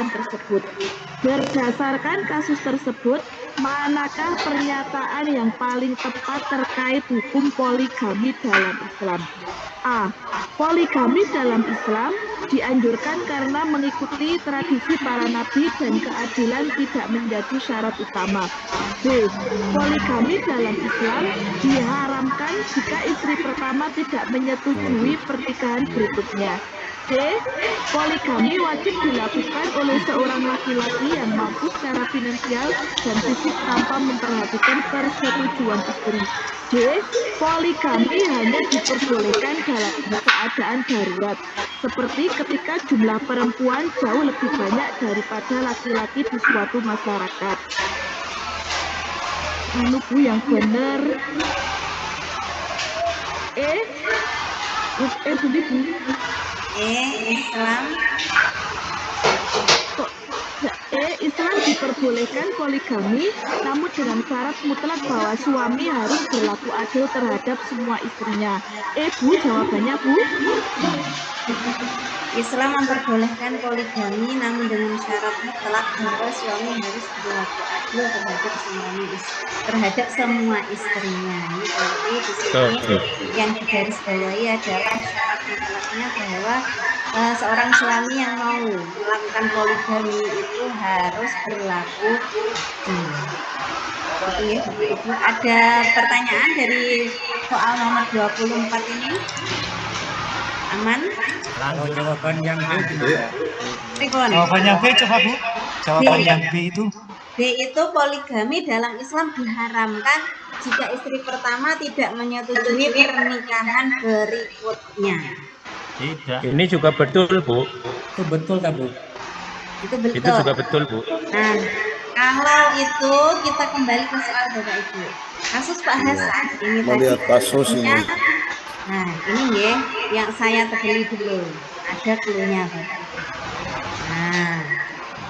Islam tersebut. Berdasarkan kasus tersebut, manakah pernyataan yang paling tepat terkait hukum poligami dalam Islam? A. Poligami dalam Islam dianjurkan karena mengikuti tradisi para nabi dan keadilan tidak menjadi syarat utama. B. Poligami dalam Islam diharamkan jika istri pertama tidak menyetujui pernikahan berikutnya. C. Poligami wajib dilakukan oleh seorang laki-laki yang mampu secara finansial dan fisik tanpa memperhatikan persetujuan istri. D. Poligami hanya diperbolehkan dalam keadaan darurat, seperti ketika jumlah perempuan jauh lebih banyak daripada laki-laki di suatu masyarakat. Anu Bu yang benar. Budi Bu. Islam. Islam diperbolehkan poligami, namun dengan syarat mutlak bahwa suami harus berlaku adil terhadap semua istrinya. Bu, jawabannya Bu? Islam memperbolehkan poligami, namun dengan syarat mutlak bahwa suami harus berlaku adil terhadap semua istrinya. Ini berarti di sini yang digarisbawahi adalah syarat mutlaknya bahwa seorang suami yang mau melakukan poligami itu harus berlaku adil. Ada pertanyaan dari soal nomor 24 ini? Aman? Jawaban yang B. Jawaban yang B coba Bu. Jawaban yang B itu? B itu poligami dalam Islam diharamkan jika istri pertama tidak menyetujui pernikahan berikutnya. Tidak. Ini juga betul Bu. Itu betul kan Bu? Itu betul. Itu juga betul Bu. Nah, kalau itu kita kembali ke soal Bapak Ibu. Kasus Pak Hasan ini melihat kasus ini. Nah, ini ya yang saya tegeli dulu. Ada cluenya Bapak Ibu. Nah,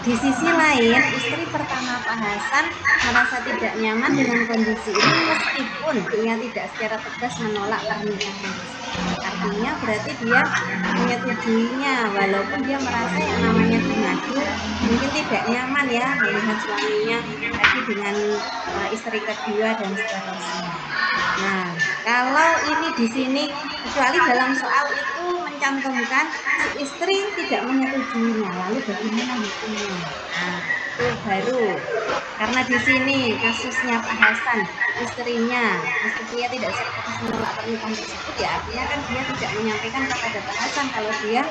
di sisi lain, istri pertama Pak Hasan merasa tidak nyaman dengan kondisi ini meskipun dia tidak secara tegas menolak pernikahan. Artinya berarti dia menyetujuinya walaupun dia merasa yang namanya mengadu mungkin tidak nyaman ya melihat suaminya lagi dengan istri kedua dan seterusnya. Nah, kalau ini di sini kecuali dalam soal itu mencantumkan si istri tidak menyetujuinya, lalu bagaimana hukumnya? Nah, itu baru karena di sini kasusnya Pak Hasan, istrinya tidak sepakat menolak pernikahan tersebut, ya artinya kan dia tidak menyampaikan kepada Pak Hasan kalau dia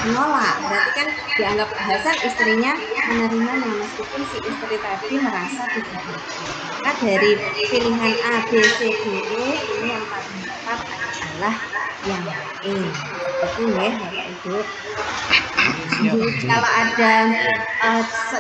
menolak. Berarti kan dianggap Pak Hasan istrinya menerimanya meskipun si istri tadi merasa tidak. Maka dari pilihan A, B, C, D, E ini yang paling tepat adalah yang E. Itu ya Bapak Ibu. Kalau ada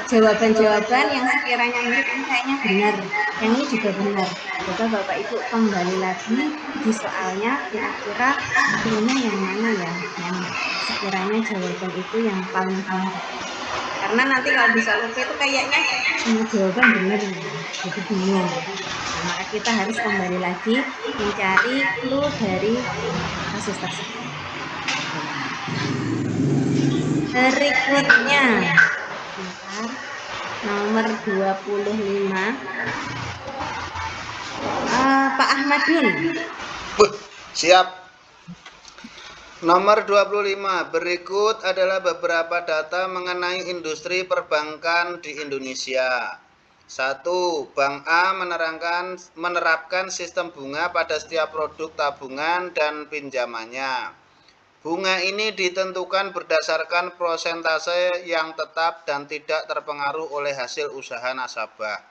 jawaban-jawaban yang sekiranya mirip ini kayaknya benar, yang ini juga benar. Coba Bapak Ibu kembali lagi di soalnya, kira-kira pilihnya yang mana ya, yang sekiranya jawaban itu yang paling benar. Karena nanti kalau di soal itu kayaknya semua jawaban benar, jadi bingung. Nah, maka kita harus kembali lagi mencari clue dari kasus tersebut. Berikutnya nomor 25 Pak Ahmadun. Siap. Nomor 25. Berikut adalah beberapa data mengenai industri perbankan di Indonesia. 1. Bank A menerapkan sistem bunga pada setiap produk tabungan dan pinjamannya. Bunga ini ditentukan berdasarkan persentase yang tetap dan tidak terpengaruh oleh hasil usaha nasabah.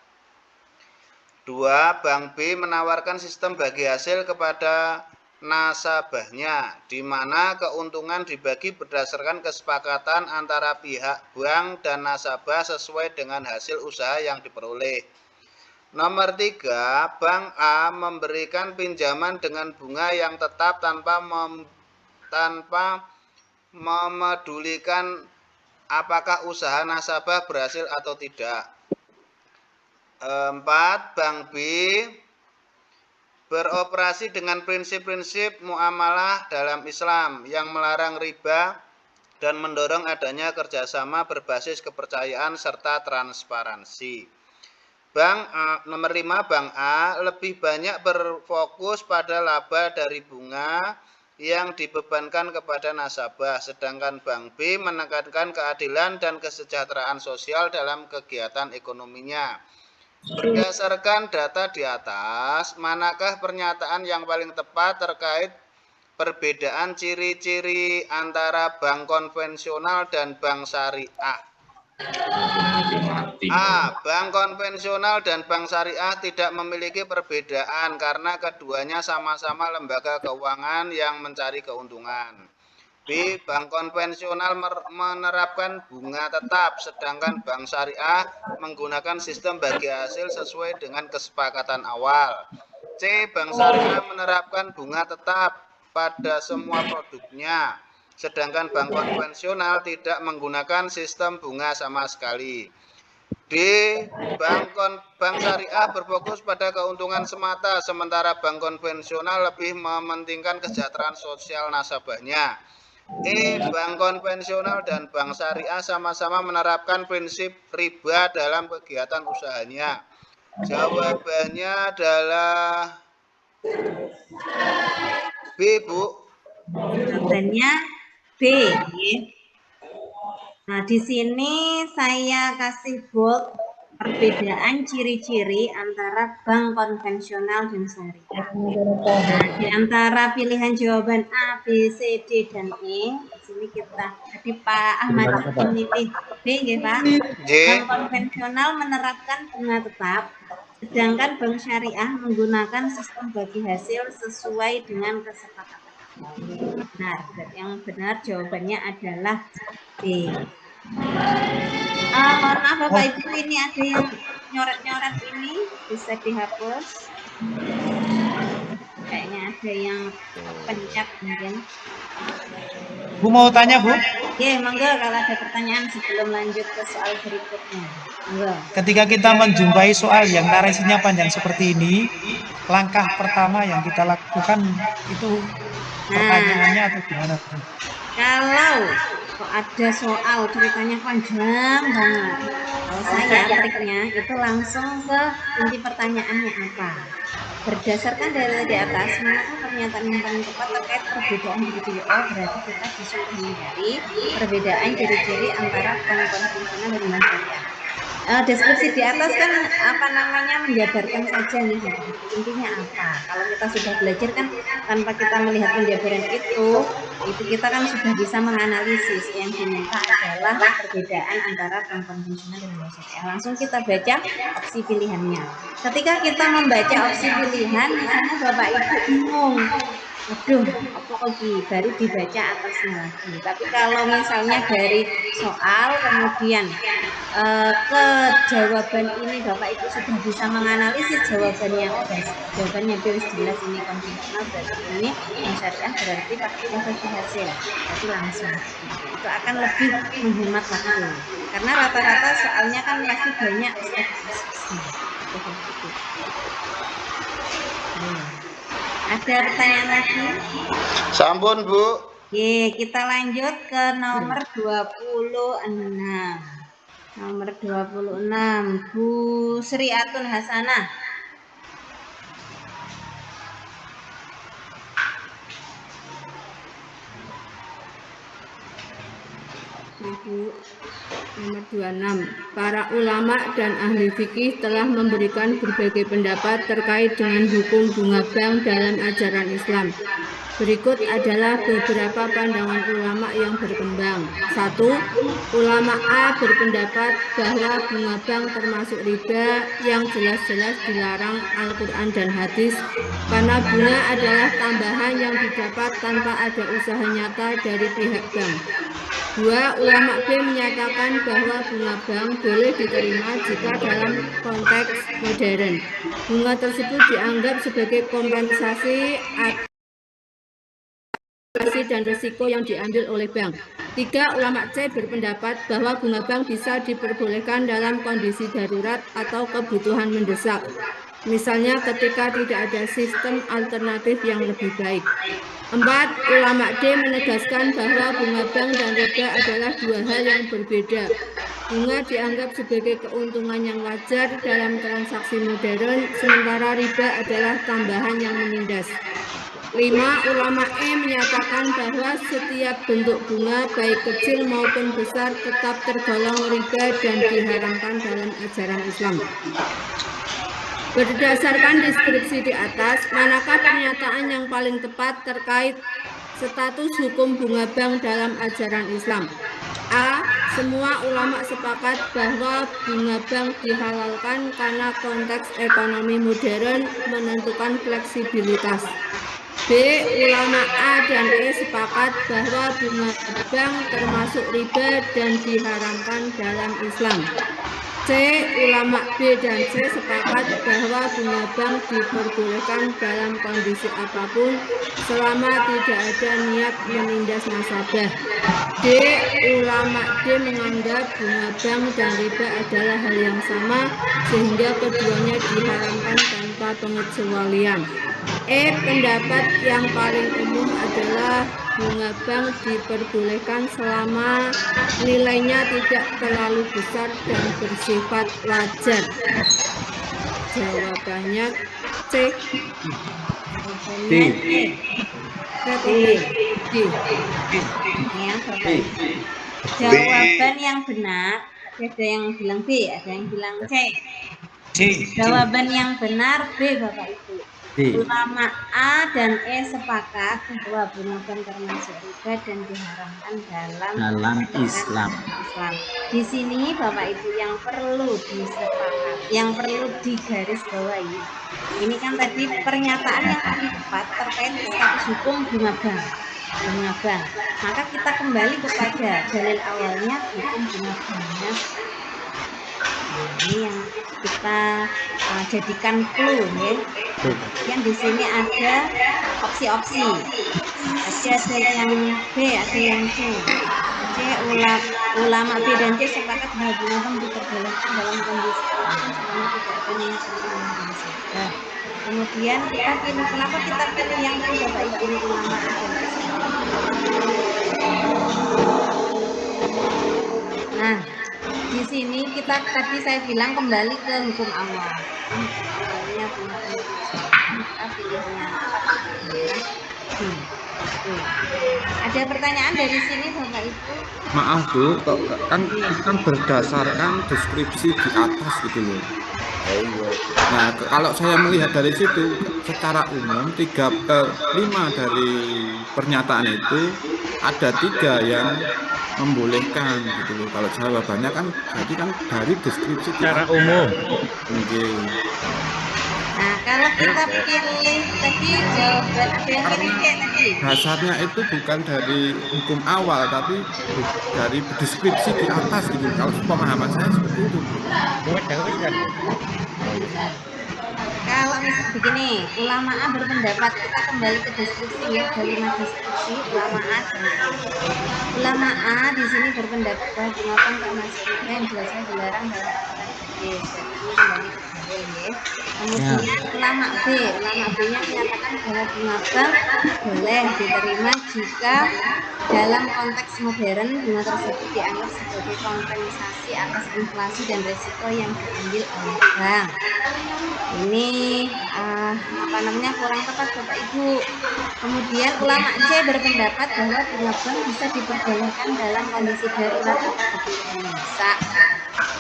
2. Bank B menawarkan sistem bagi hasil kepada nasabahnya, di mana keuntungan dibagi berdasarkan kesepakatan antara pihak bank dan nasabah sesuai dengan hasil usaha yang diperoleh. Nomor 3. Bank A memberikan pinjaman dengan bunga yang tetap tanpa memedulikan apakah usaha nasabah berhasil atau tidak. 4. Bank B beroperasi dengan prinsip-prinsip muamalah dalam Islam yang melarang riba dan mendorong adanya kerjasama berbasis kepercayaan serta transparansi. Nomor 5, Bank A lebih banyak berfokus pada laba dari bunga yang dibebankan kepada nasabah, sedangkan Bank B menekankan keadilan dan kesejahteraan sosial dalam kegiatan ekonominya. Berdasarkan data di atas, manakah pernyataan yang paling tepat terkait perbedaan ciri-ciri antara bank konvensional dan bank syariah? A. Bank konvensional dan bank syariah tidak memiliki perbedaan karena keduanya sama-sama lembaga keuangan yang mencari keuntungan. B. Bank konvensional menerapkan bunga tetap, sedangkan bank syariah menggunakan sistem bagi hasil sesuai dengan kesepakatan awal. C. Bank syariah menerapkan bunga tetap pada semua produknya, sedangkan bank konvensional tidak menggunakan sistem bunga sama sekali. D. Bank syariah berfokus pada keuntungan semata, sementara bank konvensional lebih mementingkan kesejahteraan sosial nasabahnya. E. Bank konvensional dan bank syariah sama-sama menerapkan prinsip riba dalam kegiatan usahanya. Jawabannya adalah B, Bu. Jawabannya B. Nah, di sini saya kasih bold perbedaan ciri-ciri antara bank konvensional dan syariah. Nah, di antara pilihan jawaban A, B, C, D, dan E, di sini jadi Pak Ahmad memilih B, ya Pak. D. Bank konvensional menerapkan bunga tetap, sedangkan bank syariah menggunakan sistem bagi hasil sesuai dengan kesepakatan. Benar, yang benar jawabannya adalah B. Mohon maaf Bapak Ibu, ini ada yang nyoret-nyoret ini, bisa dihapus. Kayaknya ada yang pencet mungkin. Bu mau tanya, Bu? Oke, monggo kalau ada pertanyaan sebelum lanjut ke soal berikutnya. Monggo. Ketika kita menjumpai soal yang narasinya panjang seperti ini, langkah pertama yang kita lakukan itu pertanyaannya atau gimana? Kalau ada soal ceritanya panjang banget, kalau saya triknya itu langsung ke inti pertanyaannya apa. Berdasarkan data di atas, manakah pernyataan yang paling tepat terkait perbedaan ciri-ciri? Oh, berarti kita disuruh mencari perbedaan ciri-ciri antara bank konvensional dan bank syariah. Deskripsi di atas kan menjabarkan saja nih, intinya apa. Kalau kita sudah belajar kan tanpa kita melihat penjabaran itu kita kan sudah bisa menganalisis. Yang diminta adalah perbedaan antara bank konvensional dan bank syariah. Langsung kita baca opsi pilihannya. Ketika kita membaca opsi pilihan, misalnya Bapak Ibu bingung, aduh, apa lagi, baru dibaca atasnya lagi. Tapi kalau misalnya dari soal kemudian ke jawaban ini Bapak Ibu sudah bisa menganalisis jawabannya, jawabannya jelas ini konvensional, berarti ini syariah, berarti pakai bagi hasil, berarti langsung itu akan lebih menghemat waktu, karena rata-rata soalnya kan pasti banyak diskusi. Ada pertanyaan lagi? Sampun, Bu. Oke, kita lanjut ke nomor 26. Nomor 26, Bu Sri Atun Hasanah. Nomor 26. Para ulama dan ahli fikih telah memberikan berbagai pendapat terkait dengan hukum bunga bank dalam ajaran Islam. Berikut adalah beberapa pandangan ulama yang berkembang. 1. Ulama A berpendapat bahwa bunga bank termasuk riba yang jelas-jelas dilarang Al-Quran dan hadis karena bunga adalah tambahan yang didapat tanpa ada usaha nyata dari pihak bank. 2. Ulama B menyatakan bahwa bunga bank boleh diterima jika dalam konteks modern. Bunga tersebut dianggap sebagai kompensasi dan risiko yang diambil oleh bank. 3. Ulama C berpendapat bahwa bunga bank bisa diperbolehkan dalam kondisi darurat atau kebutuhan mendesak. Misalnya ketika tidak ada sistem alternatif yang lebih baik. 4. Ulama D menegaskan bahwa bunga bank dan riba adalah dua hal yang berbeda. Bunga dianggap sebagai keuntungan yang wajar dalam transaksi modern, sementara riba adalah tambahan yang menindas. 5. Ulama E menyatakan bahwa setiap bentuk bunga, baik kecil maupun besar, tetap tergolong riba dan diharamkan dalam ajaran Islam. Berdasarkan deskripsi di atas, manakah pernyataan yang paling tepat terkait status hukum bunga bank dalam ajaran Islam? A. Semua ulama sepakat bahwa bunga bank dihalalkan karena konteks ekonomi modern menentukan fleksibilitas. B. Ulama A dan E sepakat bahwa bunga bank termasuk riba dan diharamkan dalam Islam. C. Ulama B dan C sepakat bahwa bunga bank diperbolehkan dalam kondisi apapun selama tidak ada niat menindas nasabah. D. Ulama D menganggap bunga bank dan riba adalah hal yang sama sehingga keduanya diharamkan tanpa pengecualian. E. Pendapat yang paling umum adalah bunga bank diperbolehkan selama nilainya tidak terlalu besar dan bersifat wajar. Jawabannya C. D. D. Ya, Bapak Ibu. Jawaban yang benar, ada yang bilang B, ada yang bilang C. Jawaban yang benar B, Bapak Ibu. Ulama A dan E sepakat bahwa bunga bank termasuk riba dan diharamkan dalam Islam. Di sini Bapak Ibu yang perlu disepakati, yang perlu digarisbawahi. Ini kan tadi pernyataan yang paling tepat terkait status hukum bunga bank. Maka kita kembali kepada dalil awalnya hukum bunga banknya. Ini yang kita jadikan clue, ya. Yang di sini ada opsi-opsi. Ada yang B, ada yang C. Ulama B dan C sepakat bahwa bunga bank diperbolehkan dalam kondisi selama tidak ada niat nasabah. Kemudian kita pilih, kenapa kita pilih yang C, Bapak Ibu? Ulama A dan C. Nah, di sini kita tadi saya bilang kembali ke hukum awal. Awalnya bunga bank kita pilihnya Ada pertanyaan dari sini Bapak Ibu? Maaf Bu, kan berdasarkan deskripsi di atas gitu loh. Nah, kalau saya melihat dari situ, secara umum 5 dari pernyataan itu ada 3 yang membolehkan gitu loh. Kalau jawabannya kan berarti kan dari deskripsi Secara umum. mungkin. Nah, kalau kita pilih tadi jawaban ada yang pilih C tadi. Dasarnya itu bukan dari hukum awal, tapi dari deskripsi di atas gitu. Kalau pemahaman saya seperti itu. Kalau misal begini, ulama A berpendapat, kita kembali ke deskripsi ya, dari 5 deskripsi ulama A dan A. Ulama A di sini berpendapat bahwa bunga bank termasuk riba yang jelas-jelas dilarang dalam aturan hadis. Jadi kembali ke dalil ya. Kemudian ulama B-nya menyatakan bahwa bunga bank boleh diterima jika dalam konteks modern bunga tersebut dianggap sebagai kompensasi atas inflasi dan resiko yang diambil oleh bank. Ini kurang tepat Bapak Ibu. Kemudian ulama C berpendapat bahwa bunga bank bisa diperbolehkan dalam kondisi darurat atau kebutuhan mendesak.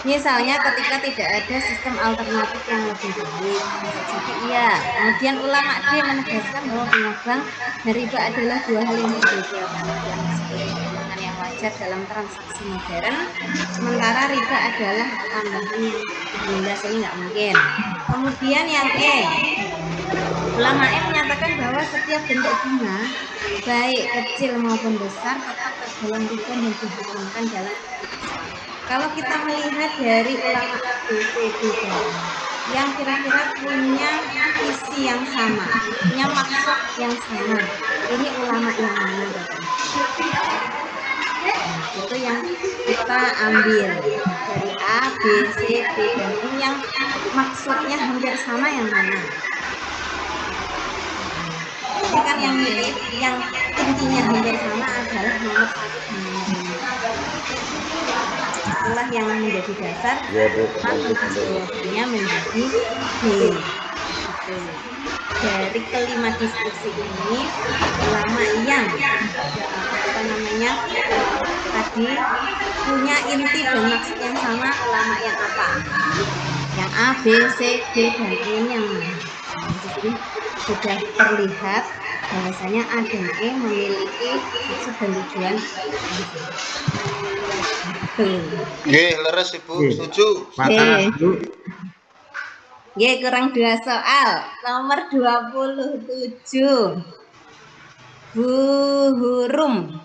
Misalnya ketika tidak ada sistem alternatif yang lebih baik. Jadi iya. Kemudian ulama D menegaskan bahwa bunga bank dan riba adalah dua hal yang berbeda. Yang sebagai keuntungan yang wajar dalam transaksi modern, sementara riba adalah tambahan yang menindas, ini nggak mungkin. Kemudian yang E, ulama E menyatakan bahwa setiap bentuk bunga, baik kecil maupun besar, tetap tergolong riba dan diharamkan dalam Islam. Kalau kita melihat dari ulama ABCD yang kira-kira punya visi yang sama, punya maksud yang sama, ini ulama yang mana Bapak? Nah, itu yang kita ambil dari A A, B, C, D, dan E yang maksudnya hampir sama yang mana? Ini kan yang mirip, yang intinya hampir sama adalah nomor 1 dan nomor 5. Itulah yang menjadi dasar menggarisbawahinya menjadi B. Gitu. Dari kelima diskusi ini, ulama yang tadi punya inti dan maksud yang sama, ulama yang apa? Yang A, B, C, D, dan E yang mana? Jadi sudah terlihat bahwasanya A dan E memiliki maksud dan tujuan. Nggih, leres Ibu, setuju. Makanan Bu. Kurang 2 soal. Nomor 27. Bu Hurum.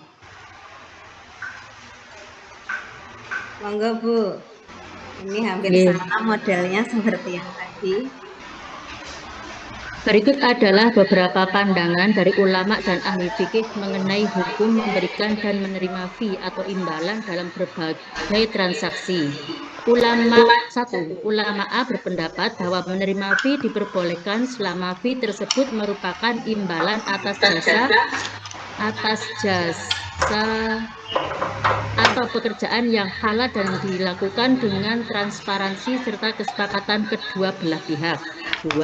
Monggo Bu. Ini hampir sama modelnya seperti yang tadi. Berikut adalah beberapa pandangan dari ulama dan ahli fikih mengenai hukum memberikan dan menerima fee atau imbalan dalam berbagai transaksi. Ulama A berpendapat bahwa menerima fee diperbolehkan selama fee tersebut merupakan imbalan atas jasa atau pekerjaan yang halal dan dilakukan dengan transparansi serta kesepakatan kedua belah pihak. 2.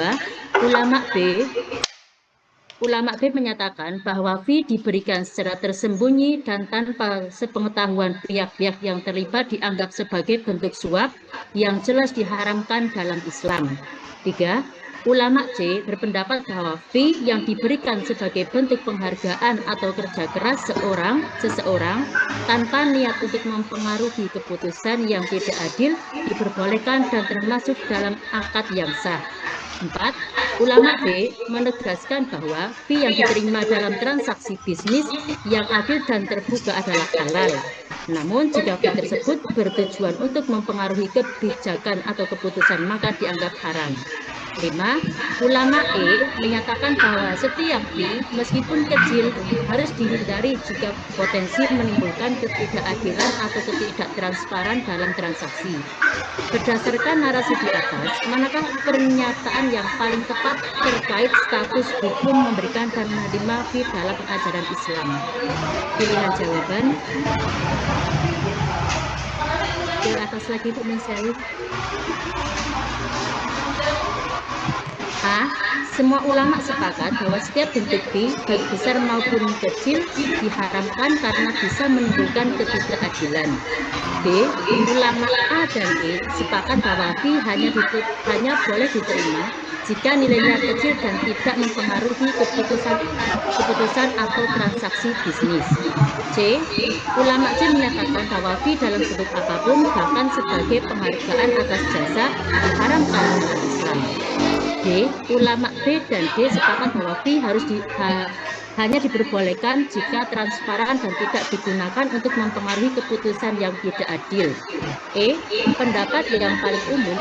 Ulama B menyatakan bahwa fee diberikan secara tersembunyi dan tanpa sepengetahuan pihak-pihak yang terlibat dianggap sebagai bentuk suap yang jelas diharamkan dalam Islam. 3. Ulama C berpendapat bahwa fee yang diberikan sebagai bentuk penghargaan atau kerja keras seseorang tanpa niat untuk mempengaruhi keputusan yang tidak adil diperbolehkan dan termasuk dalam akad yang sah. 4. Ulama B menegaskan bahwa fee yang diterima dalam transaksi bisnis yang adil dan terbuka adalah halal. Namun jika fee tersebut bertujuan untuk mempengaruhi kebijakan atau keputusan maka dianggap haram. 5. Ulama E menyatakan bahwa setiap fee meskipun kecil harus dihindari jika potensi menimbulkan ketidakadilan atau ketidaktransparan dalam transaksi. Berdasarkan narasi di atas, manakah pernyataan yang paling tepat terkait status hukum memberikan dan menerima fee dalam ajaran Islam? Pilihan jawaban. Ke atas lagi Bu Minseli. A. Semua ulama sepakat bahwa setiap bentuk fee, baik besar maupun kecil, diharamkan karena bisa menimbulkan ketidakadilan. B. Ulama A dan E sepakat bahwa fee hanya boleh diterima jika nilainya kecil dan tidak mempengaruhi keputusan atau transaksi bisnis. C. Ulama C menyatakan bahwa fee dalam bentuk apapun, bahkan sebagai penghargaan atas jasa, diharamkan dalam Islam. D. Ulama B dan D sepakat bahwa fee hanya diperbolehkan jika transparan dan tidak digunakan untuk mempengaruhi keputusan yang tidak adil. E. Pendapat yang paling umum